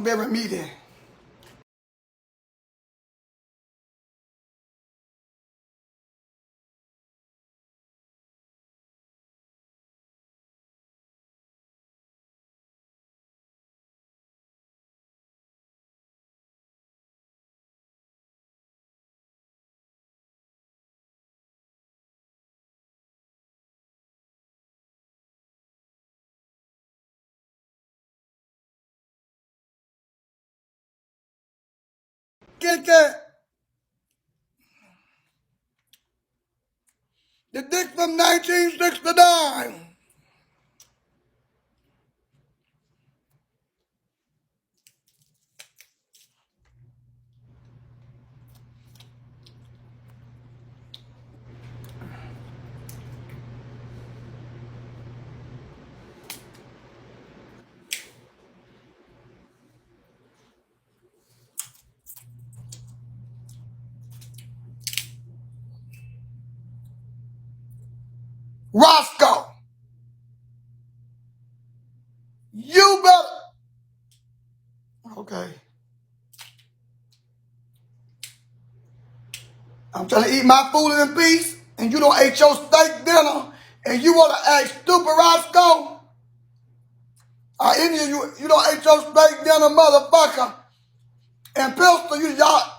bury me then. Get that. The dick from 1969. Roscoe, you better. Okay. I'm trying to eat my food in peace, and you don't eat your steak dinner, and you want to act stupid, Roscoe? Any of you, you don't eat your steak dinner, motherfucker. And pistol, you y'all.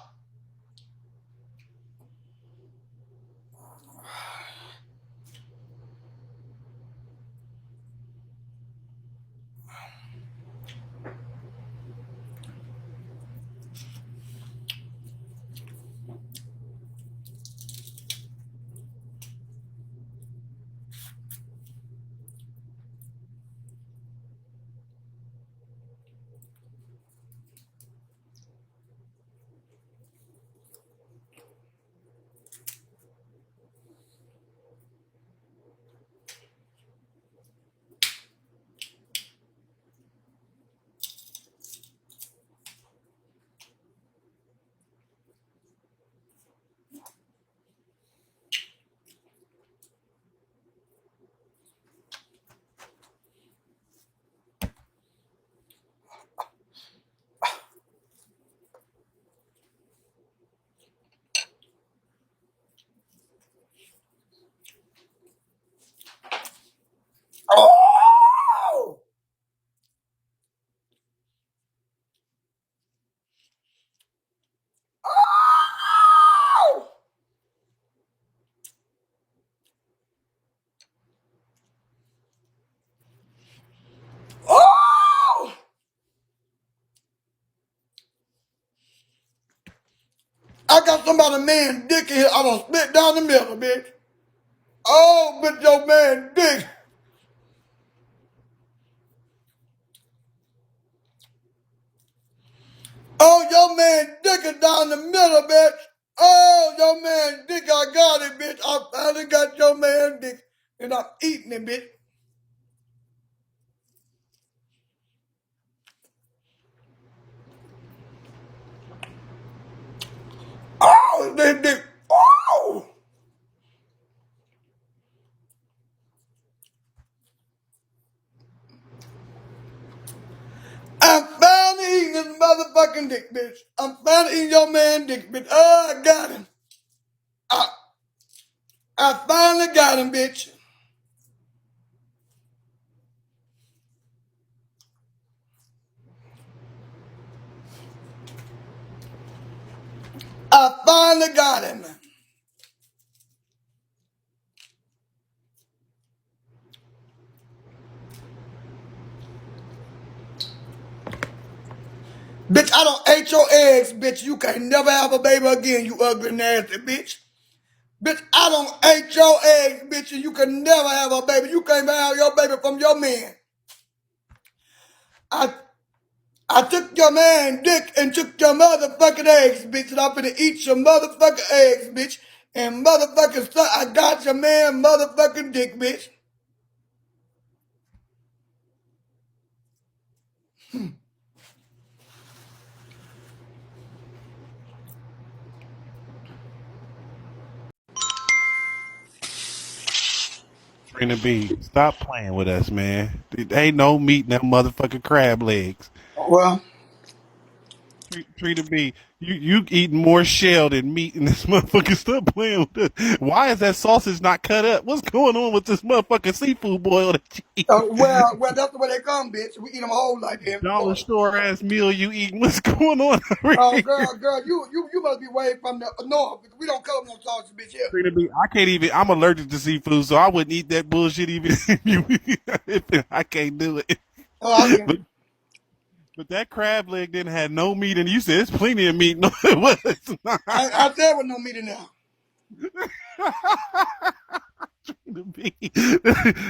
Oh! Oh! Oh! I got somebody man dick in here. I done split down the middle, bitch. Oh, bitch, your man dick. Oh, your man dick is down the middle, bitch. Oh, your man dick, I got it, bitch. I finally got your man dick. And I'm eating it, bitch. Oh, this dick. Oh! I'm finally eating this motherfucking dick, bitch. I'm finally eating your man dick, bitch. Oh, I got him. I finally got him, bitch. I finally got him. Bitch, I don't ate your eggs, bitch. You can never have a baby again, you ugly, nasty bitch. Bitch, I don't ate your eggs, bitch, and you can never have a baby. You can't even have your baby from your man. I took your man dick and took your motherfucking eggs, bitch, and I'm finna eat your motherfucking eggs, bitch. And motherfucking son, I got your man motherfucking dick, bitch. Trina B, stop playing with us, man. There ain't no meat in them motherfucking crab legs. Well, Trina B, you eating more shell than meat in this motherfucker. Stop playing with this. Why is that sausage not cut up? What's going on with this motherfucking seafood boil that you eat? Well, that's the way they come, bitch. We eat them whole like here in Dollar Florida. store ass meal you eating? What's going on over Oh, here? girl, you must be way from the north. We don't cover no sausage, bitch, here. Trina B, I can't even. I'm allergic to seafood, so I wouldn't eat that bullshit even. If I can't do it. Oh, I But can. but that crab leg didn't have no meat, and you said it's plenty of meat. No, it was not. I said with no meat in there.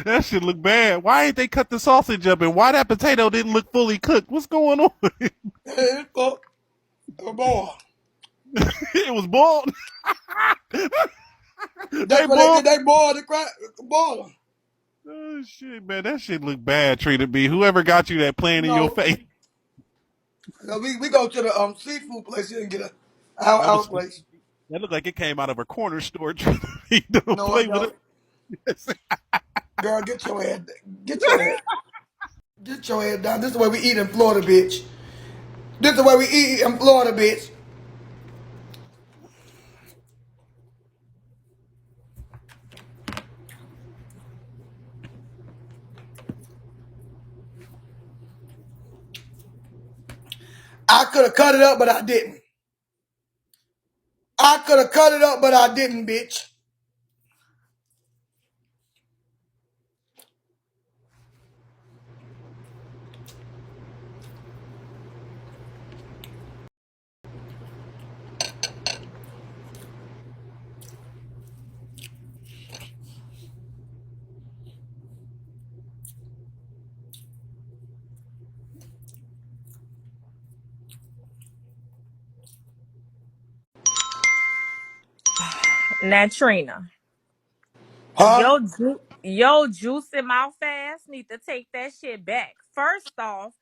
That shit look bad. Why ain't they cut the sausage up, and why that potato didn't look fully cooked? What's going on? It's cooked. Boy. It was boiled. They That's what they boiled. did. They boiled the crab, boil them. Oh shit, man, that shit look bad. Treated me. Whoever got you that plan in your No, face. no, we go to the seafood place here and get That our was. place. That looked like it came out of a corner store. Treated me. Don't No, I play with don't. it. Girl, get your head, get your head down. This is the way we eat in Florida, bitch. This is the way we eat in Florida, bitch. I could have cut it up, but I didn't. I could have cut it up, but I didn't, bitch. Now, Trina, Huh? yo juicy mouth ass need to take that shit back. First off,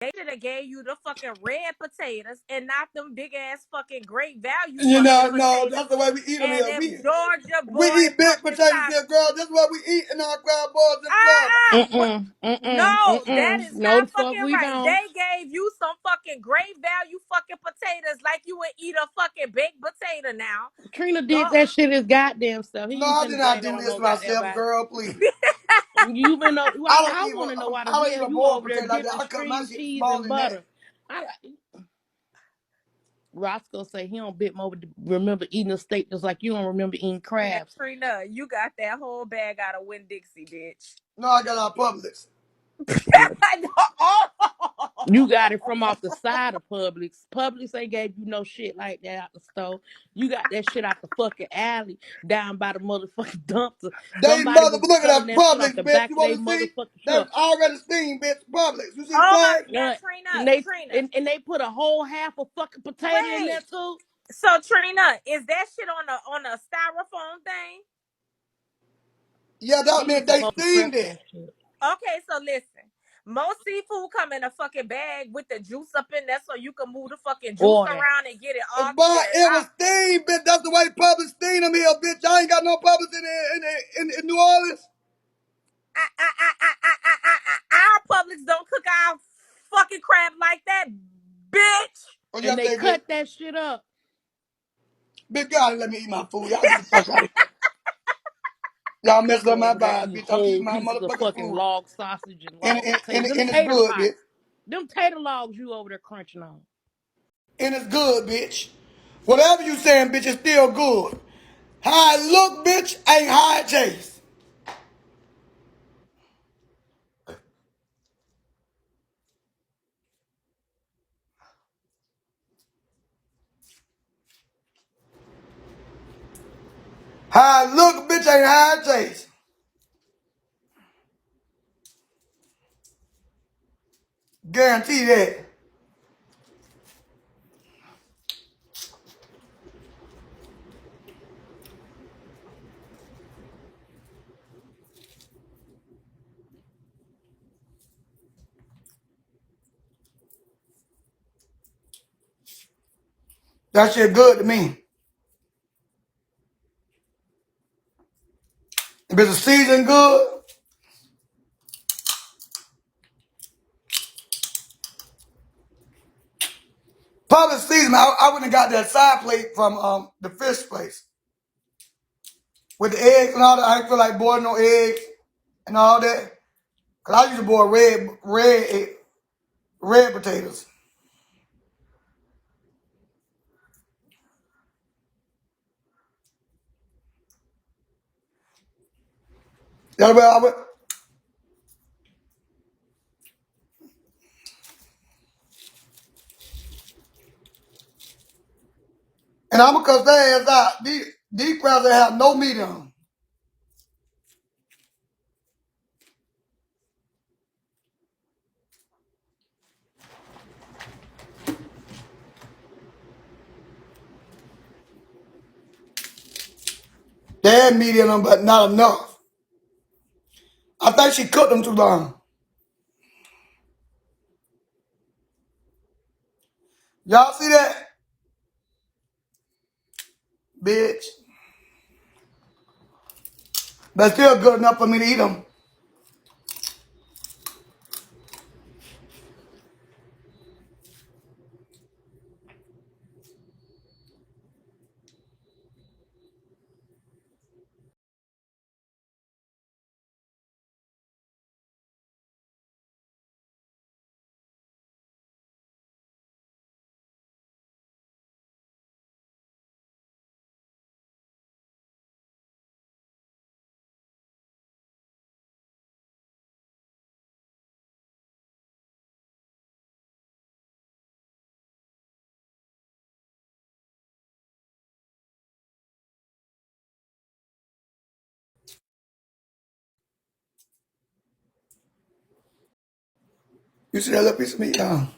they should have gave you the fucking red potatoes and not them big ass fucking great value You fucking know, no, potatoes that's the way we eat them and here. them Georgia We boy eat big fucking potatoes top. here, girl. That's what we eat in our crab balls in Florida. What? No, that is No, the not fuck fucking we right. don't. They gave you some fucking great value fucking potatoes like you would eat a fucking baked potato now. Trina The did that shit his goddamn self. He No, ain't I did finna not blame that do on this no goddamn myself, body. girl. Please. You been know. I don't I even. want to know why the I don't hell even you boil over there potato like that. dipping I cut my string shit cheese smaller and than that. butter. I, Roscoe say he don't bit more remember eating a steak just like you don't remember eating Now, crabs. Trina, you got that whole bag out of Winn Dixie, bitch. No, I got our Publix. You got it from off the side of Publix. Publix ain't gave you no shit like that out the store. You got that shit out the fucking alley down by the motherfucking dumpster. They Somebody mother was look at selling that that shit off Publix, the bitch. back You of their want to see? motherfucking They truck. already steamed, bitch. Publix. You see the Oh my, flag? now And Trina, they Trina, and they put a whole half a fucking potato in there wait. too. So Trina, is that shit on a styrofoam thing? Yeah, that He meant was they supposed to prep steamed it. that shit. Okay, so listen. Most seafood come in a fucking bag with the juice up in there so you can move the fucking juice Or that. around and get it all. But Yeah, it was steamed, bitch. That's the way Publix steamed them here, bitch. I ain't got no Publix in New Orleans. our Publix don't cook our fucking crab like that, bitch. Oh, And yes, they they do. cut that shit up. Bitch, y'all let me eat my food. Y'all get the fuck out of here. Y'all messed up You my over there vibe, eating bitch. I'm eating whole my pieces of motherfucking fucking food. log sausage and And, log and, and, potatoes. Them and it's tater good, tots. bitch. Them tater logs you over there crunching on. And it's good, bitch. Whatever you saying, bitch, it's still good. How it look, bitch, ain't how it taste. How it look, bitch, ain't how it taste. Guarantee that. That shit good to me. If it's a season good, Public season, I went and got that side plate from the fish place. With the eggs and all that. I didn't feel like boiling no eggs and all that. Cause I used to boil red potatoes. That's where I went. And I'm gonna cuss their ass out. These crabs that have no meat in them. They had meat in them, but not enough. I think she cooked them too long. Y'all see that? Bitch. But still good enough for me to eat them. You see that little piece of meat? I'm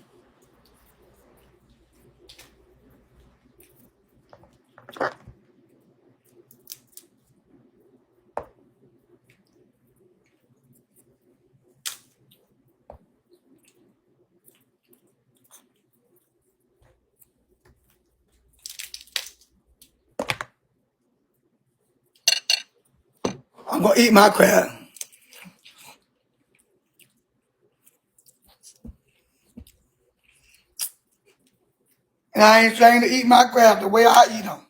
gonna eat my crab. And I ain't trying to eat my crab the way I eat them.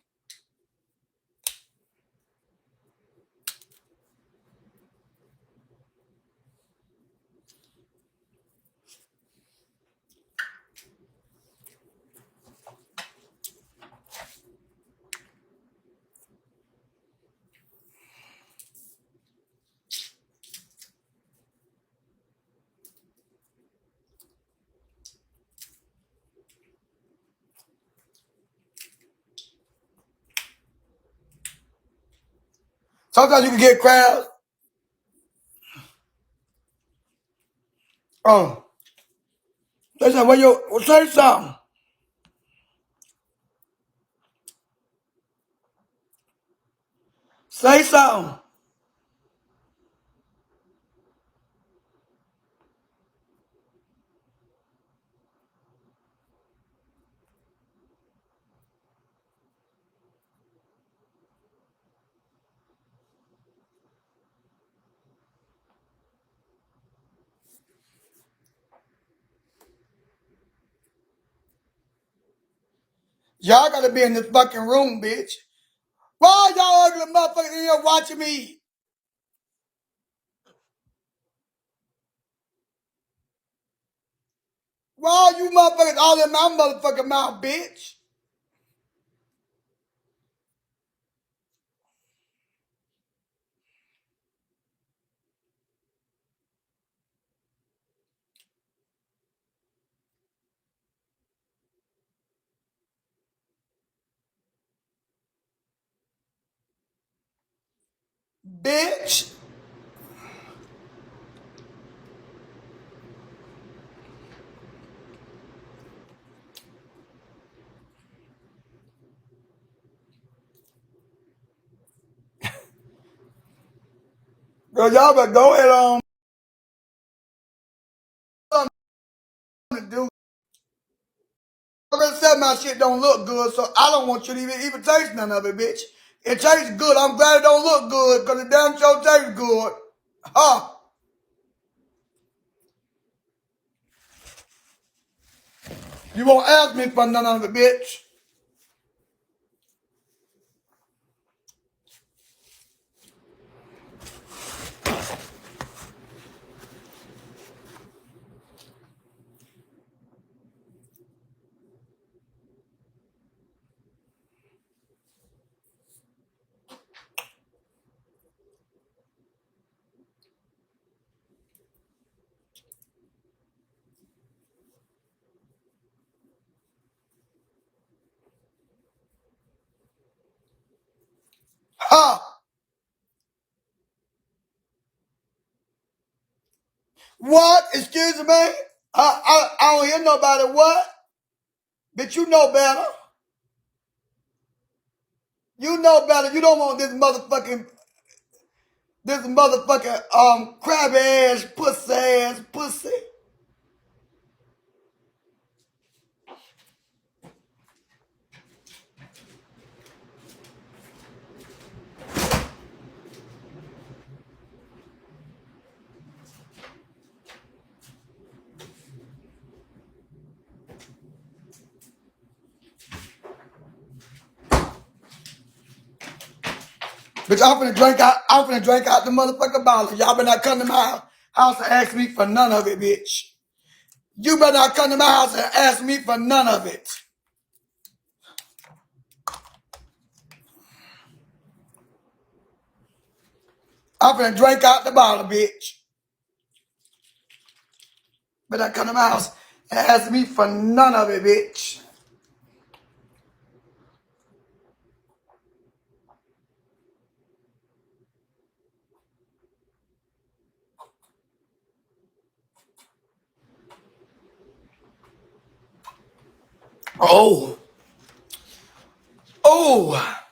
Sometimes you can get crabs. Oh, they say, well, say something. Say something. Y'all gotta be in this fucking room, bitch. Why y'all ugly motherfuckers in here watching me eat? Why you motherfuckers all in my motherfucking mouth, bitch? Bitch. Girl, y'all better go ahead on something to do. I already said my shit don't look good, so I don't want you to even taste none of it, bitch. It tastes good. I'm glad it don't look good, because it damn sure tastes good. Huh? You won't ask me for none of it, bitch. Ha! What? Excuse me? I don't hear nobody. What? Bitch, you know better. You know better. You don't want this motherfucking crabby ass pussy. Bitch, I'm finna drink out the motherfucking bottle. Y'all better not come to my house and ask me for none of it, bitch. You better not come to my house and ask me for none of it. I'm finna drink out the bottle, bitch. Better not come to my house and ask me for none of it, bitch. Oh. Oh.